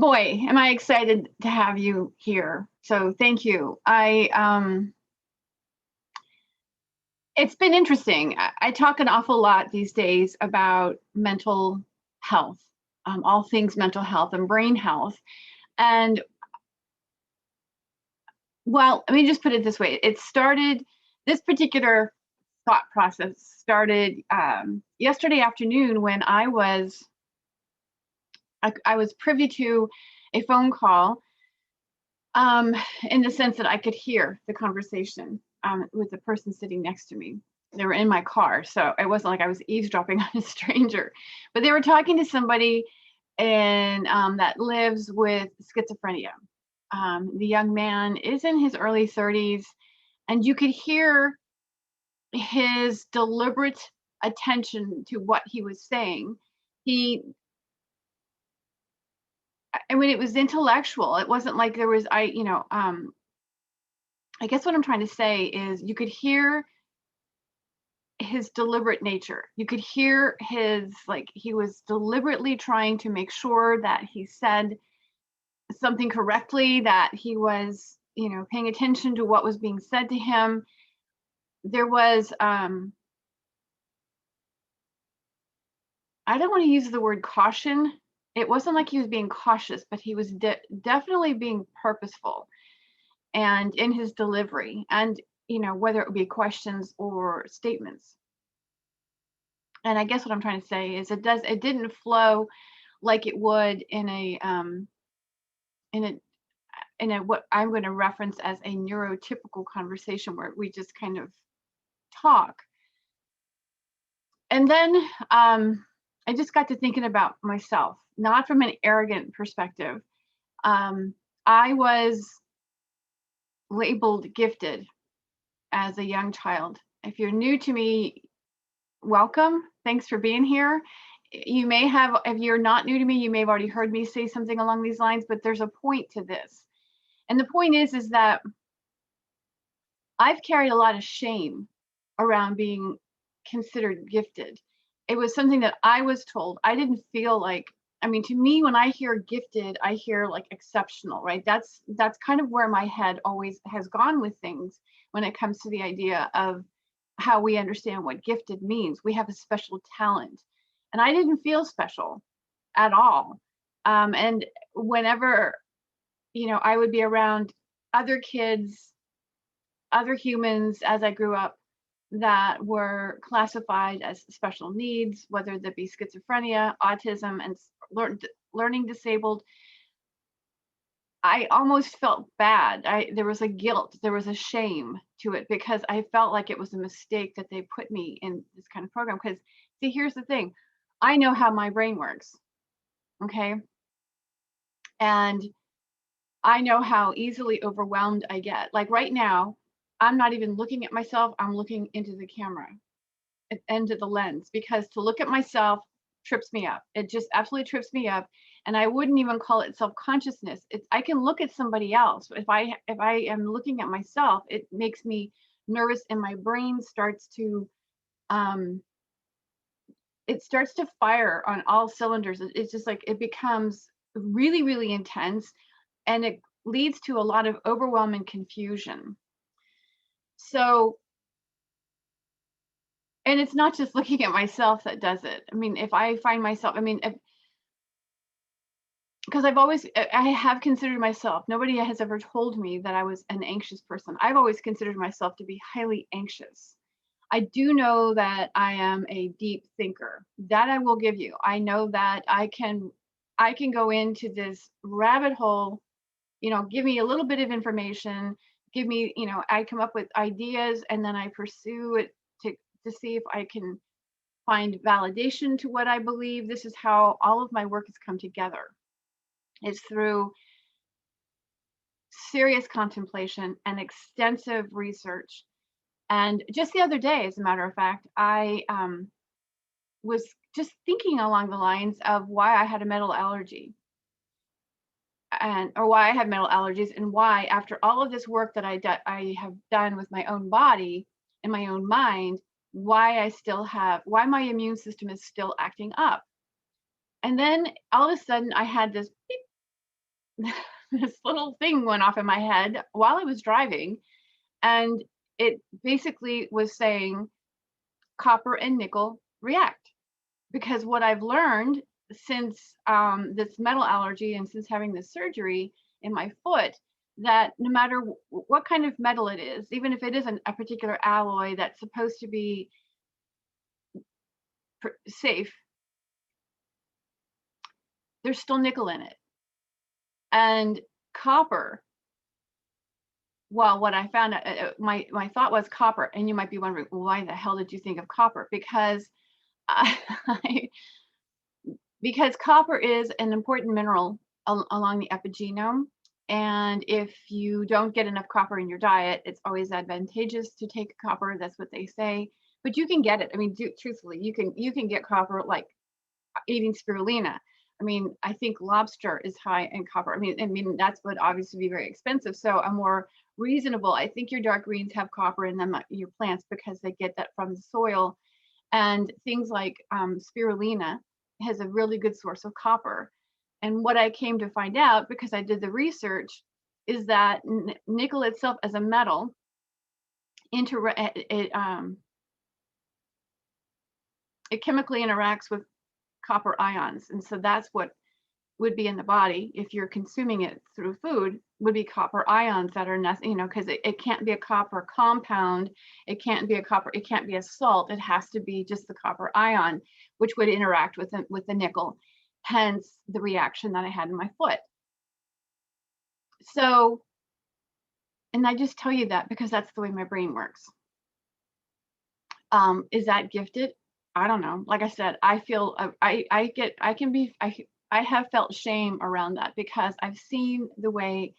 Boy, am I excited to have you here. So thank you. It's been interesting. I talk an awful lot these days about mental health, all things mental health and brain health. And well, let me just put it this way. This particular thought process started yesterday afternoon when I was privy to a phone call, in the sense that I could hear the conversation with the person sitting next to me. They were in my car, so it wasn't like I was eavesdropping on a stranger, but they were talking to somebody that lives with schizophrenia. The young man is in his early 30s, and you could hear his deliberate attention to what he was saying. He I mean, it was intellectual. It wasn't like there was I guess what I'm trying to say is you could hear his deliberate nature. You could hear he was deliberately trying to make sure that he said something correctly, that he was, paying attention to what was being said to him. There was, I don't want to use the word caution. It wasn't like he was being cautious, but he was definitely being purposeful and in his delivery, and whether it would be questions or statements. And I guess what I'm trying to say is it didn't flow like it would in a what I'm going to reference as a neurotypical conversation where we just kind of talk. And then I just got to thinking about myself, not from an arrogant perspective. I was labeled gifted as a young child. If you're new to me, welcome. Thanks for being here. You may have, if you're not new to me, you may have already heard me say something along these lines, but there's a point to this. And the point is that I've carried a lot of shame around being considered gifted. It was something that I was told. I didn't feel like, I mean, to me, when I hear gifted, I hear like exceptional, right? That's kind of where my head always has gone with things when it comes to the idea of how we understand what gifted means. We have a special talent. And I didn't feel special at all. And whenever, I would be around other kids, other humans as I grew up that were classified as special needs, whether that be schizophrenia, autism, and learning disabled, I almost felt bad. There was a guilt, there was a shame to it because I felt like it was a mistake that they put me in this kind of program. Because see, here's the thing, I know how my brain works, okay? And I know how easily overwhelmed I get. Like right now, I'm not even looking at myself, I'm looking into the camera, into the lens, because to look at myself trips me up. It just absolutely trips me up. And I wouldn't even call it self-consciousness. I can look at somebody else. If I am looking at myself, it makes me nervous and my brain starts to um fire on all cylinders. It's just like it becomes really, really intense, and it leads to a lot of overwhelm and confusion. So, and it's not just looking at myself that does it. I mean, if I find myself, because I have considered myself, nobody has ever told me that I was an anxious person. I've always considered myself to be highly anxious. I do know that I am a deep thinker. That I will give you. I know that I can go into this rabbit hole, give me a little bit of information, give me, I come up with ideas and then I pursue it to see if I can find validation to what I believe. This is how all of my work has come together. It's through serious contemplation and extensive research. And just the other day, as a matter of fact, I was just thinking along the lines of why I had a metal allergy, or why I have metal allergies, and why, after all of this work that I have done with my own body and my own mind, why my immune system is still acting up. And then all of a sudden, I had this beep, this little thing went off in my head while I was driving, and it basically was saying copper and nickel react. Because what I've learned since this metal allergy and since having this surgery in my foot, that no matter what kind of metal it is, even if it isn't a particular alloy that's supposed to be safe, there's still nickel in it. And copper, well, what I found, my thought was copper, and you might be wondering, why the hell did you think of copper? Because I, because copper is an important mineral along the epigenome. And if you don't get enough copper in your diet, it's always advantageous to take copper. That's what they say. But you can get it. I mean, truthfully, you can get copper like eating spirulina. I mean, I think lobster is high in copper. I mean that's would obviously be very expensive. So a more reasonable. I think your dark greens have copper in them, your plants, because they get that from the soil, and things like spirulina has a really good source of copper. And what I came to find out, because I did the research, is that nickel itself as a metal it chemically interacts with copper ions, and so that's what would be in the body if you're consuming it through food, would be copper ions that are necessary, because it can't be a copper compound, it can't be a salt, it has to be just the copper ion, which would interact with the nickel, hence the reaction that I had in my foot. So, and I just tell you that because that's the way my brain works. Is that gifted? I don't know. Like I said, I feel I have felt shame around that because I've seen the way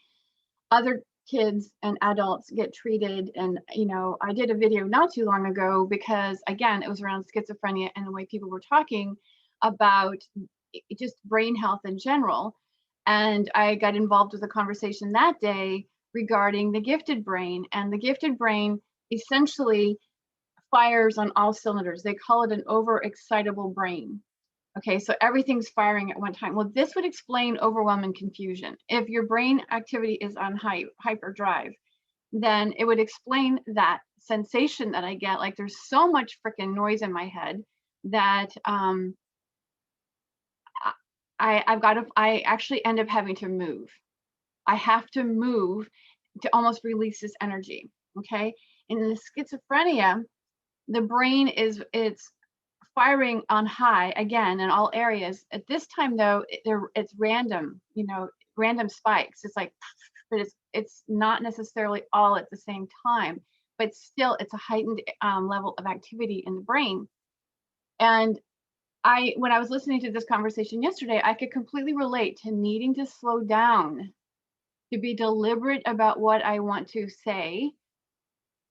other kids and adults get treated. And, I did a video not too long ago because, again, it was around schizophrenia and the way people were talking about just brain health in general. And I got involved with a conversation that day regarding the gifted brain. And the gifted brain essentially fires on all cylinders. They call it an overexcitable brain. Okay, so everything's firing at one time. Well, this would explain overwhelm and confusion. If your brain activity is on hyperdrive, then it would explain that sensation that I get. Like there's so much freaking noise in my head that I actually end up having to move. I have to move to almost release this energy. Okay, and in the schizophrenia, the brain it's firing on high again in all areas. At this time though, it's random, random spikes. It's like, but it's not necessarily all at the same time, but still it's a heightened level of activity in the brain. And when I was listening to this conversation yesterday, I could completely relate to needing to slow down, to be deliberate about what I want to say,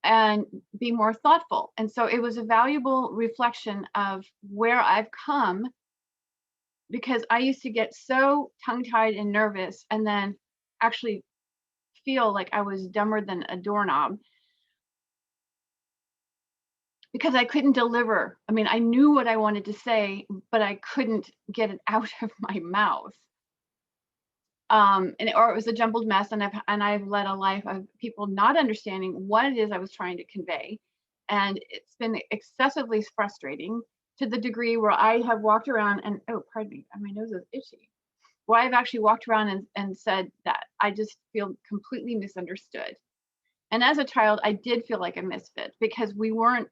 and be more thoughtful. And so it was a valuable reflection of where I've come, because I used to get so tongue-tied and nervous and then actually feel like I was dumber than a doorknob because I couldn't deliver. I mean, I knew what I wanted to say, but I couldn't get it out of my mouth. Or it was a jumbled mess, and I've led a life of people not understanding what it is I was trying to convey, and it's been excessively frustrating to the degree where I have walked around and pardon me, my nose is itchy. Where I've actually walked around and said that I just feel completely misunderstood. And as a child, I did feel like a misfit because we weren't.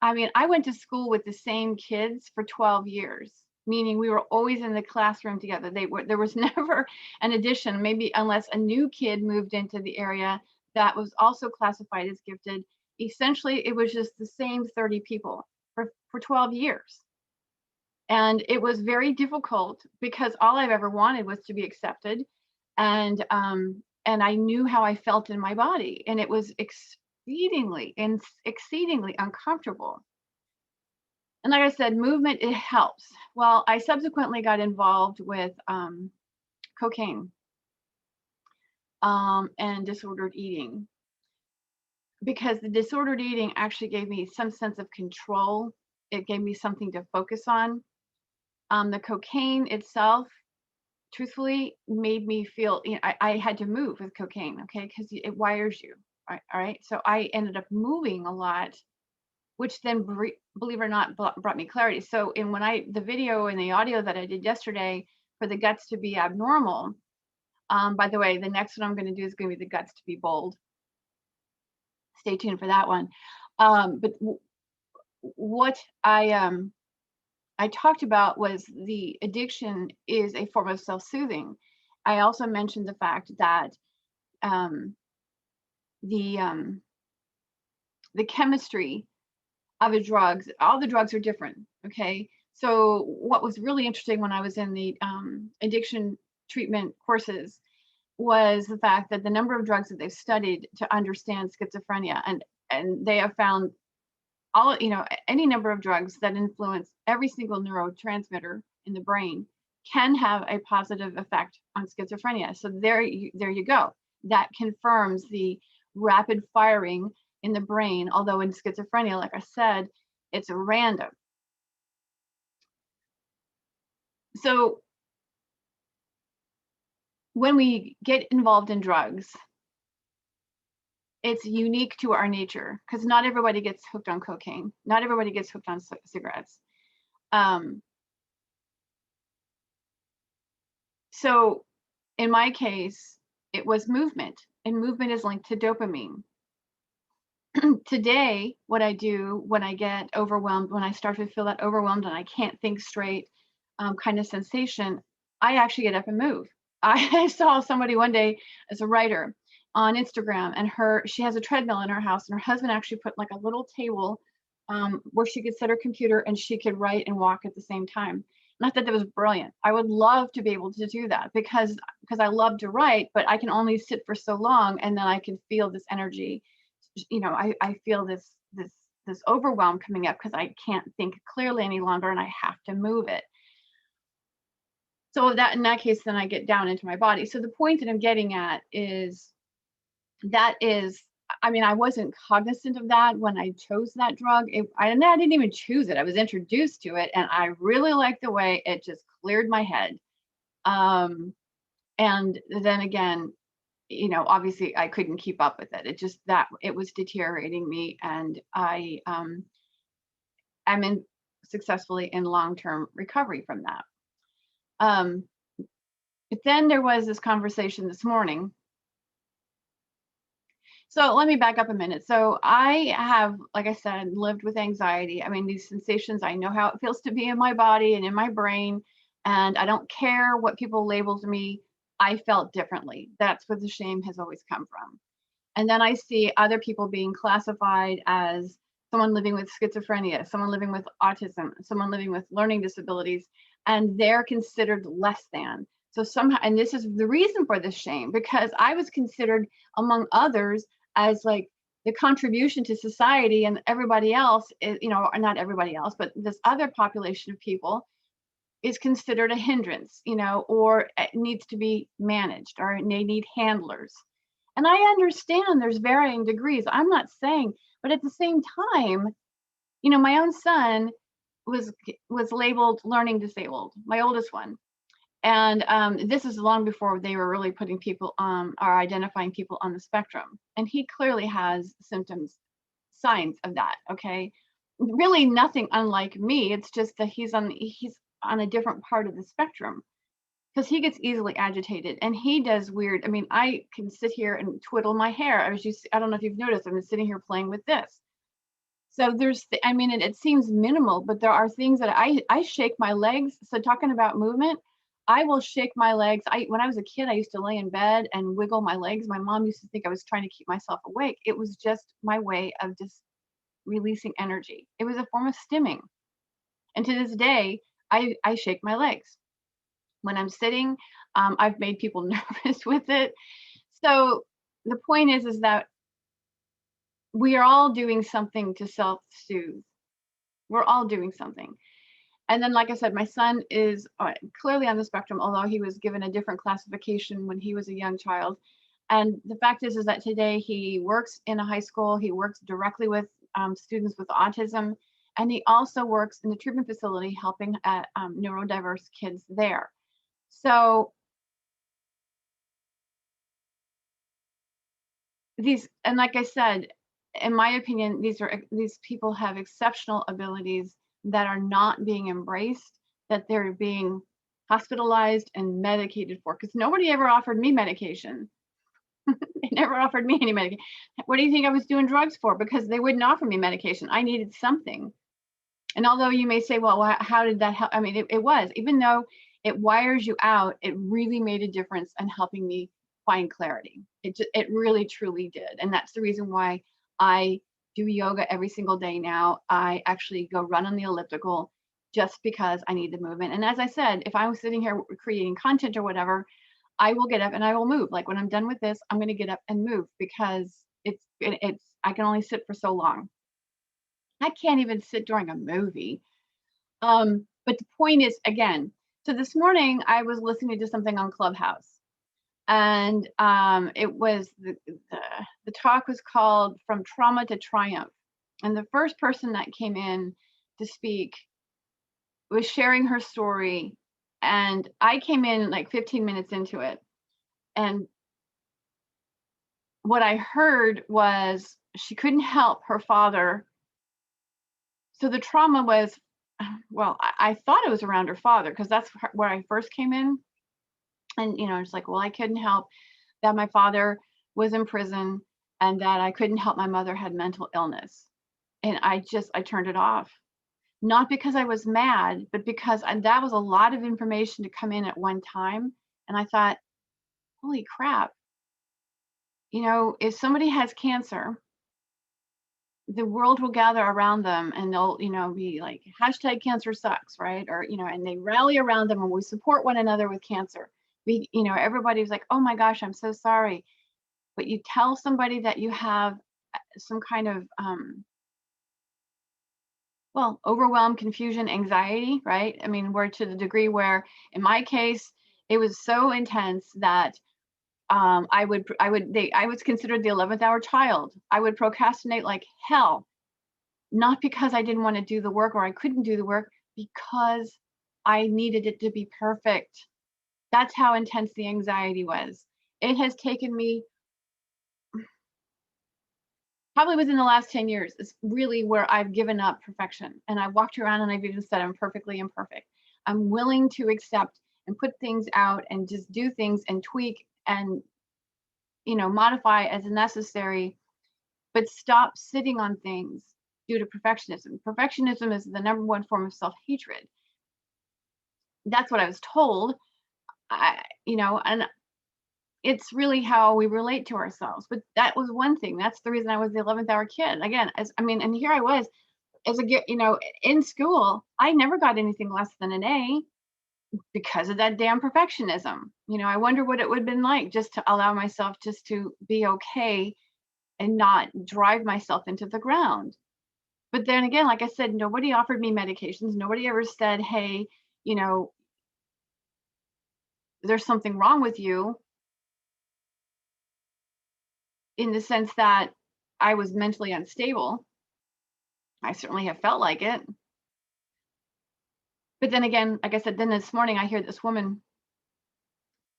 I mean, I went to school with the same kids for 12 years. Meaning we were always in the classroom together. There was never an addition, maybe unless a new kid moved into the area that was also classified as gifted. Essentially, it was just the same 30 people for 12 years. And it was very difficult because all I've ever wanted was to be accepted. And I knew how I felt in my body. And it was exceedingly uncomfortable. And like I said, movement, it helps. Well, I subsequently got involved with cocaine and disordered eating, because the disordered eating actually gave me some sense of control. It gave me something to focus on. The cocaine itself truthfully made me feel, I had to move with cocaine, okay, because it wires you. All right. So I ended up moving a lot, which then, believe it or not, brought me clarity. So the video and the audio that I did yesterday for the guts to be abnormal, by the way, the next one I'm going to do is going to be the guts to be bold. Stay tuned for that one. But what I talked about was the addiction is a form of self-soothing. I also mentioned the fact that um, the um, the chemistry of the drugs, all the drugs are different. Okay, so what was really interesting when I was in the addiction treatment courses was the fact that the number of drugs that they've studied to understand schizophrenia, and they have found all, any number of drugs that influence every single neurotransmitter in the brain can have a positive effect on schizophrenia. So there you go. That confirms the rapid firing in the brain, although in schizophrenia, like I said, it's random. So when we get involved in drugs, it's unique to our nature, because not everybody gets hooked on cocaine. Not everybody gets hooked on cigarettes. So in my case, it was movement, and movement is linked to dopamine. Today, what I do when I get overwhelmed, when I start to feel that overwhelmed and I can't think straight, kind of sensation, I actually get up and move. I saw somebody one day as a writer on Instagram, and she has a treadmill in her house, and her husband actually put like a little table where she could set her computer and she could write and walk at the same time. And I thought that was brilliant. I would love to be able to do that because I love to write, but I can only sit for so long, and then I can feel this energy. I feel this overwhelm coming up because I can't think clearly any longer, and I have to move it. So in that case, then I get down into my body. So the point that I'm getting at is I wasn't cognizant of that when I chose that drug. I didn't even choose it. I was introduced to it, and I really liked the way it just cleared my head. And then again, obviously I couldn't keep up with it. It was deteriorating me, and I am successfully in long-term recovery from that. But then there was this conversation this morning. So let me back up a minute. So I have, like I said, lived with anxiety. These sensations, I know how it feels to be in my body and in my brain, and I don't care what people labeled me. I felt differently. That's where the shame has always come from. And then I see other people being classified as someone living with schizophrenia, someone living with autism, someone living with learning disabilities, and they're considered less than. So somehow, and this is the reason for this shame, because I was considered among others as like the contribution to society, and everybody else is, not everybody else, but this other population of people is considered a hindrance, or it needs to be managed, or they need handlers. And I understand there's varying degrees. I'm not saying, but at the same time, my own son was labeled learning disabled, my oldest one. And this is long before they were really putting people on or identifying people on the spectrum. And he clearly has symptoms, signs of that. Okay. Really nothing unlike me. It's just that he's on a different part of the spectrum, because he gets easily agitated and he does weird. I can sit here and twiddle my hair. I don't know if you've noticed, I've been sitting here playing with this. So it seems minimal, but there are things that I shake my legs. So talking about movement, I will shake my legs. When I was a kid, I used to lay in bed and wiggle my legs. My mom used to think I was trying to keep myself awake. It was just my way of just releasing energy. It was a form of stimming. And to this day, I shake my legs when I'm sitting. I've made people nervous with it. So the point is that we are all doing something to self-soothe. We're all doing something. And then, like I said, my son is clearly on the spectrum, although he was given a different classification when he was a young child. And the fact is that today he works in a high school. He works directly with students with autism, and he also works in the treatment facility helping neurodiverse kids there. So and like I said, in my opinion, these people have exceptional abilities that are not being embraced, that they're being hospitalized and medicated for, because nobody ever offered me medication. They never offered me any medication. What do you think I was doing drugs for? Because they wouldn't offer me medication. I needed something. And although you may say, well, how did that help? I mean, it was, even though it wires you out, it really made a difference in helping me find clarity. It really truly did. And that's the reason why I do yoga every single day now. I actually go run on the elliptical just because I need the movement. And as I said, if I was sitting here creating content or whatever, I will get up and I will move. Like when I'm done with this, I'm going to get up and move, because I can only sit for so long. I can't even sit during a movie. But the point is, again, so this morning I was listening to something on Clubhouse, and it was the talk was called "From Trauma to Triumph," and the first person that came in to speak was sharing her story, and I came in like 15 minutes into it, and what I heard was she couldn't help her father. So the trauma was, well, I thought it was around her father, because that's where I first came in. And, it's like, well, I couldn't help that my father was in prison, and that I couldn't help my mother had mental illness. And I turned it off. Not because I was mad, but because that was a lot of information to come in at one time. And I thought, holy crap, if somebody has cancer, the world will gather around them, and they'll, be like, hashtag cancer sucks, right? Or, and they rally around them, and we support one another with cancer. Everybody's like, oh my gosh, I'm so sorry. But you tell somebody that you have some kind of, overwhelm, confusion, anxiety, right? I mean, we're to the degree where, in my case, it was so intense that I was considered the 11th hour child. I would procrastinate like hell, not because I didn't want to do the work or I couldn't do the work, because I needed it to be perfect. That's how intense the anxiety was. It has taken me, probably within the last 10 years, is really where I've given up perfection. And I walked around and I've even said I'm perfectly imperfect. I'm willing to accept and put things out and just do things and tweak and, modify as necessary, but stop sitting on things due to perfectionism. Perfectionism is the number one form of self-hatred. That's what I was told. And it's really how we relate to ourselves. But that was one thing. That's the reason I was the 11th hour kid. Again, and here I was in school, I never got anything less than an A because of that damn perfectionism. I wonder what it would have been like just to allow myself just to be okay and not drive myself into the ground. But then again, like I said, nobody offered me medications. Nobody ever said, hey, there's something wrong with you, in the sense that I was mentally unstable. I certainly have felt like it. But then again, like I said, then this morning I hear this woman,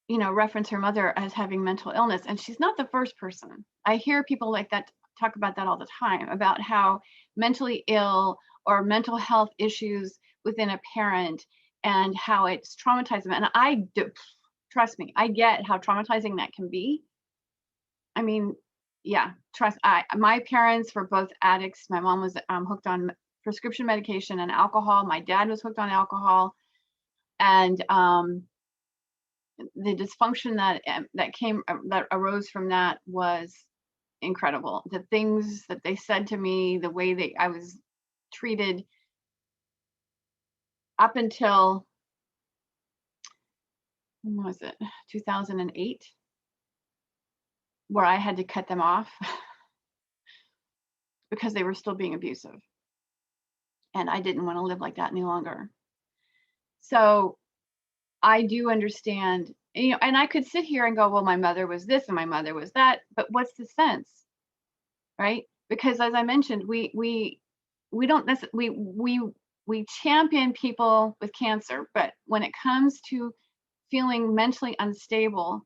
reference her mother as having mental illness. And she's not the first person. I hear people like that talk about that all the time, about how mentally ill or mental health issues within a parent and how it's traumatized them. And I do, trust me, I get how traumatizing that can be. I mean, yeah, my parents were both addicts. My mom was hooked on prescription medication and alcohol. My dad was hooked on alcohol. And the dysfunction that arose from that was incredible. The things that they said to me, the way I was treated up until, when was it, 2008, where I had to cut them off because they were still being abusive. And I didn't want to live like that any longer. So I do understand, and I could sit here and go, well, my mother was this and my mother was that, but what's the sense, right? Because as I mentioned, we don't necessarily, we champion people with cancer, but when it comes to feeling mentally unstable,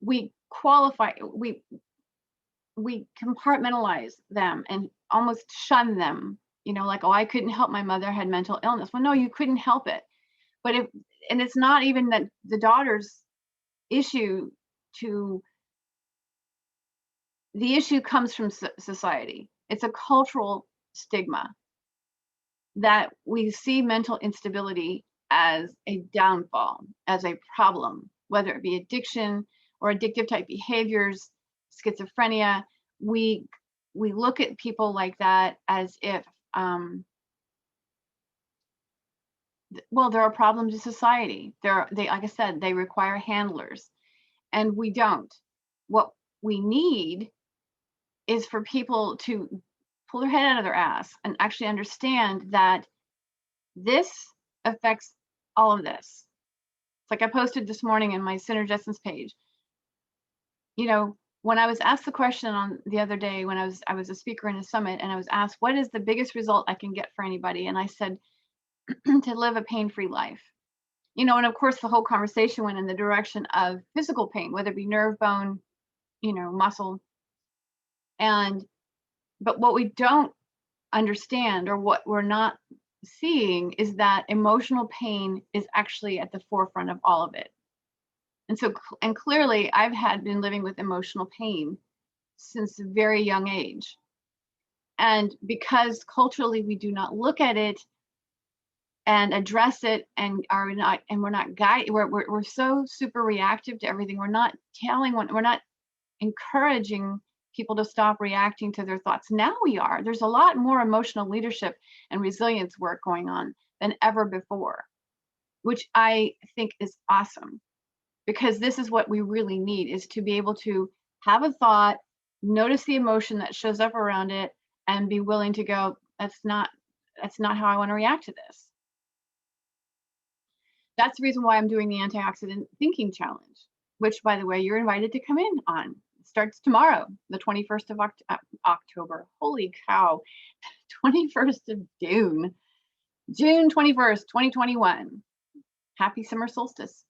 we we compartmentalize them and almost shun them, like, oh, I couldn't help my mother had mental illness. Well, no, you couldn't help it. But if and it's not even that the daughter's issue to the issue comes from society. It's a cultural stigma that we see mental instability as a downfall, as a problem, whether it be addiction or addictive type behaviors, schizophrenia. We we look at people like that as if, well, there are problems in society. They, like I said, they require handlers, and we don't. What we need is for people to pull their head out of their ass and actually understand that this affects all of this. It's like I posted this morning in my Synergessence page. When I was asked the question on the other day, when I was a speaker in a summit, and I was asked, what is the biggest result I can get for anybody? And I said, to live a pain-free life. And of course the whole conversation went in the direction of physical pain, whether it be nerve, bone, muscle. But what we don't understand, or what we're not seeing, is that emotional pain is actually at the forefront of all of it. And clearly I've been living with emotional pain since a very young age. And because culturally we do not look at it and address it, and we're not guided, we're so super reactive to everything. We're not encouraging people to stop reacting to their thoughts. Now we are. There's a lot more emotional leadership and resilience work going on than ever before, which I think is awesome, because this is what we really need, is to be able to have a thought, notice the emotion that shows up around it, and be willing to go, that's not how I want to react to this. That's the reason why I'm doing the Antioxidant Thinking Challenge, which, by the way, you're invited to come in on. It starts tomorrow, the 21st of October. Holy cow, 21st of June. June 21st, 2021. Happy summer solstice.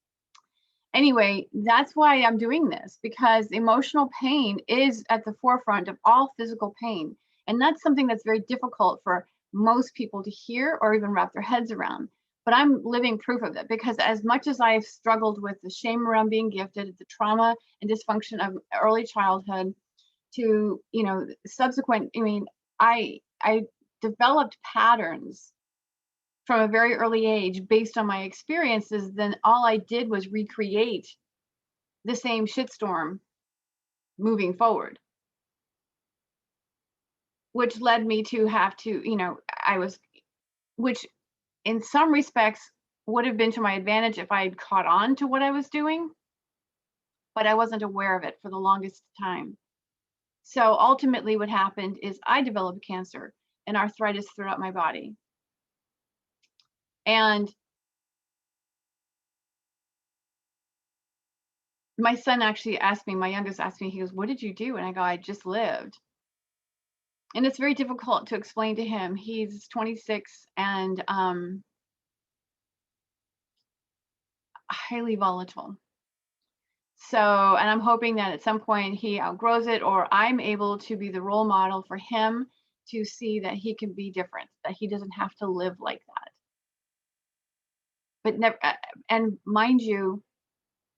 Anyway, that's why I'm doing this, because emotional pain is at the forefront of all physical pain. And that's something that's very difficult for most people to hear or even wrap their heads around. But I'm living proof of it, because as much as I've struggled with the shame around being gifted, the trauma and dysfunction of early childhood, to, subsequent, I developed patterns from a very early age based on my experiences. Then all I did was recreate the same shitstorm moving forward, which led me to have to, which in some respects would have been to my advantage if I had caught on to what I was doing, but I wasn't aware of it for the longest time. So ultimately what happened is I developed cancer and arthritis throughout my body. And my son actually asked me, my youngest asked me, he goes, what did you do? And I go, I just lived. And it's very difficult to explain to him. He's 26 and highly volatile. So, and I'm hoping that at some point he outgrows it, or I'm able to be the role model for him to see that he can be different, that he doesn't have to live like that. But never, and mind you,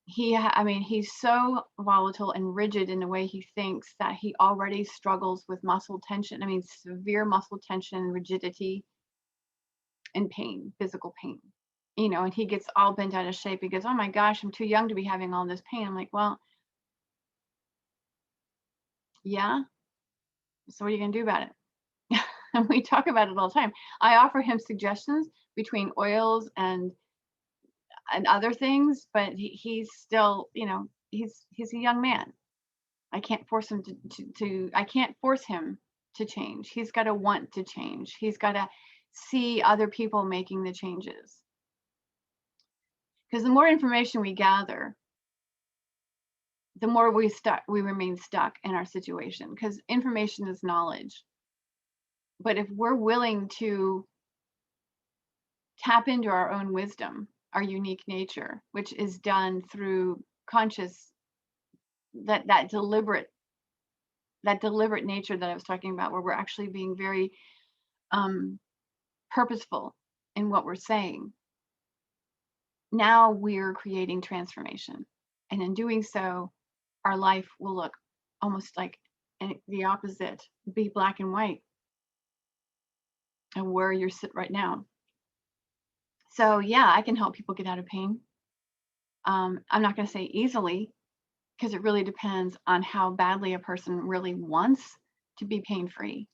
he's so volatile and rigid in the way he thinks that he already struggles with muscle tension. Severe muscle tension, rigidity, and pain, physical pain. And he gets all bent out of shape. He goes, oh my gosh, I'm too young to be having all this pain. I'm like, well, yeah. So what are you going to do about it? And we talk about it all the time. I offer him suggestions between oils and other things, but he's still, he's a young man. I can't force him I can't force him to change. He's got to want to change. He's got to see other people making the changes. Because the more information we gather, the more we remain stuck in our situation, because information is knowledge. But if we're willing to tap into our own wisdom, our unique nature, which is done through conscious, that deliberate that deliberate nature that I was talking about, where we're actually being very um, purposeful in what we're saying, now we're creating transformation. And in doing so, our life will look almost like the opposite, be black and white, and where you're sit right now. So yeah, I can help people get out of pain. I'm not going to say easily, because it really depends on how badly a person really wants to be pain free.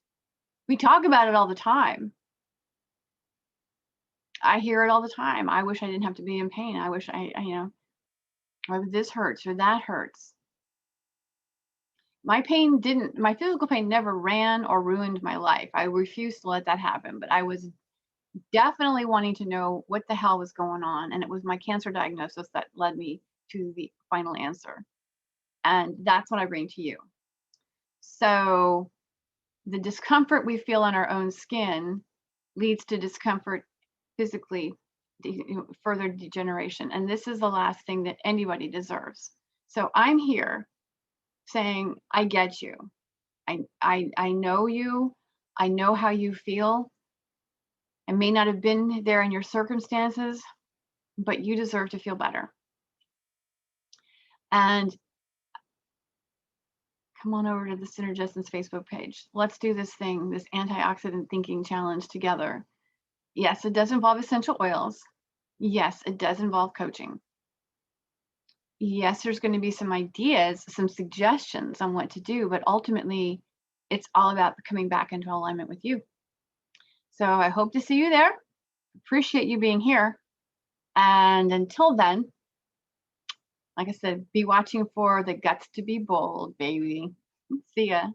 We talk about it all the time. I hear it all the time. I wish I didn't have to be in pain. I wish or this hurts or that hurts. My physical pain never ran or ruined my life. I refused to let that happen, but I was definitely wanting to know what the hell was going on. And it was my cancer diagnosis that led me to the final answer. And that's what I bring to you. So the discomfort we feel on our own skin leads to discomfort physically, further degeneration. And this is the last thing that anybody deserves. So I'm here saying, I get you. I know you. I know how you feel. I may not have been there in your circumstances, but you deserve to feel better. And come on over to the Synergistance Facebook page. Let's do this thing, this antioxidant thinking challenge together. Yes, it does involve essential oils. Yes, it does involve coaching. Yes, there's going to be some ideas, some suggestions on what to do, but ultimately, it's all about coming back into alignment with you. So I hope to see you there. Appreciate you being here. And until then, like I said, be watching for the guts to be bold, baby. See ya.